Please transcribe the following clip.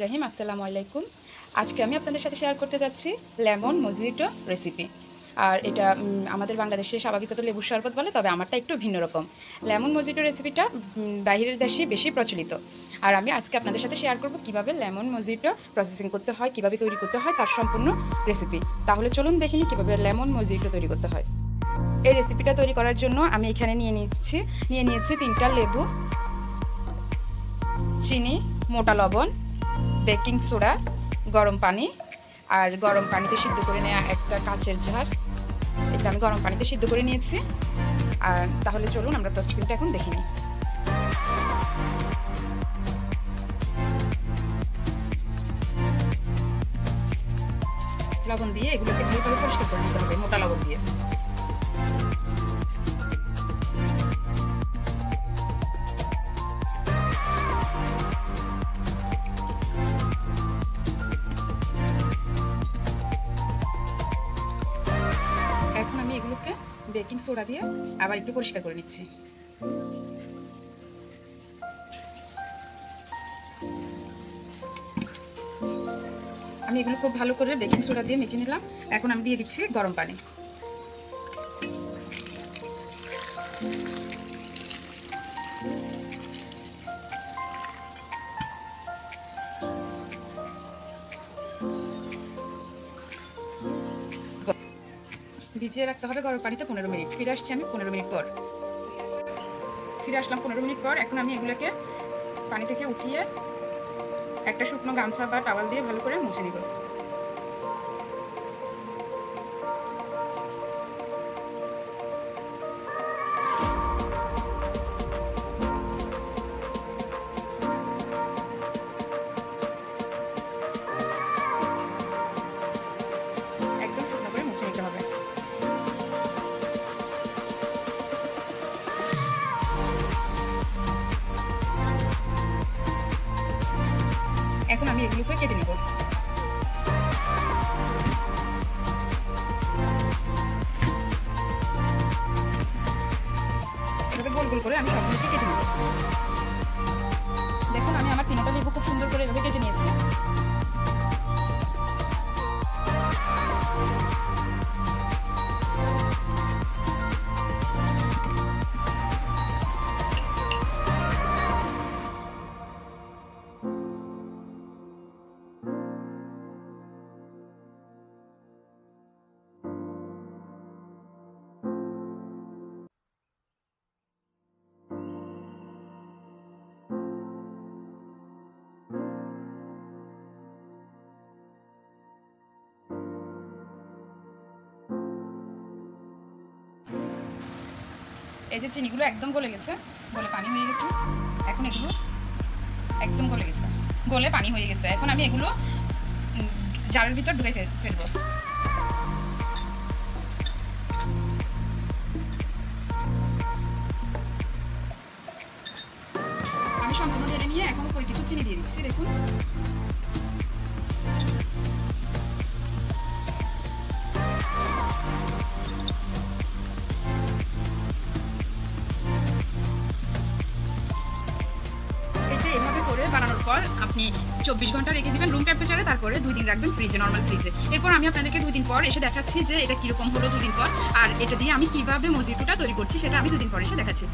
রহিম। আসসালামু আলাইকুম। আজকে আমি আপনাদের সাথে শেয়ার করতে যাচ্ছি লেমন মজিটো রেসিপি। আর এটা আমাদের বাংলাদেশে স্বাভাবিকত লেবুর শরবত বলে, তবে আমারটা একটু ভিন্ন রকম। লেমন মজিটো রেসিপিটা বাইরের দেশে বেশি প্রচলিত। আর আমি আজকে আপনাদের সাথে শেয়ার করব কিভাবে লেমন মজিটো প্রসেসিং করতে হয়, কিভাবে তৈরি করতে হয় তার সম্পূর্ণ রেসিপি। তাহলে চলুন দেখিনি কিভাবে লেমন মজিটো তৈরি করতে হয়। এই রেসিপিটা তৈরি করার জন্য আমি এখানে নিয়ে নিয়েছি 3টা লেবু, চিনি, মোটা লবণ, বেকিং সোডা, গরম পানি, আর গরম পানিতে সিদ্ধ করে নেওয়া একটা কাচের জার। এটা আমি গরম পানিতে সিদ্ধ করে নিয়েছি। আর তাহলে চলুন আমরা প্রসেসিংটা এখন দেখে নিই। লবণ দিয়ে এগুলোকে ভালো করে পরিষ্কার করে নিতে হবে, মোটা লবণ দিয়ে। এখন আমি এগুলোকে বেকিং সোডা দিয়ে আবার একটু পরিষ্কার করে নিচ্ছি। আমি এগুলো খুব ভালো করে বেকিং সোডা দিয়ে মেখে নিলাম। এখন আমি দিয়ে দিচ্ছি গরম পানি। ভিজিয়ে রাখতে হবে গরম পানিতে 15 মিনিট। ফিরে আসছি আমি 15 মিনিট পর। ফিরে আসলাম 15 মিনিট পর। এখন আমি এগুলোকে পানি থেকে উঠিয়ে একটা শুকনো গামছা বা টাওয়াল দিয়ে ভালো করে মুছে নিব। একদম শুকনো করে মুছে নিতে হবে। এখন আমি এগুলোকে কেটে নিব। এভাবে গোল গোল করে আমি সবগুলোকে কেটে নিব। দেখুন আমি আমার 3টা লেবু খুব সুন্দর করে এভাবে কেটে নিয়েছি। এই যে চিনিগুলো একদম গলে গেছে, গলে পানি হয়ে গেছে। এখন এগুলো একদম গলে গেছে, গলে পানি হয়ে গেছে। এখন আমি এগুলো জারের ভিতর ঢুকে ফেলবো। আমি সম্পূর্ণ ঢেলে নিয়ে এখন উপরে কিছু চিনি দিয়ে দিচ্ছি। দেখুন এভাবে করে বানানোর পর আপনি 24 ঘন্টা রেখে দিবেন রুম টেম্পারেচারে, তারপরে 2 দিন রাখবেন ফ্রিজে, নর্মাল ফ্রিজে। এরপর আমি আপনাদেরকে 2 দিন পর এসে দেখাচ্ছি যে এটা কিরকম হলো 2 দিন পর, আর এটা দিয়ে আমি কিভাবে মজিটোটা তৈরি করছি সেটা আমি 2 দিন পর এসে দেখাচ্ছি।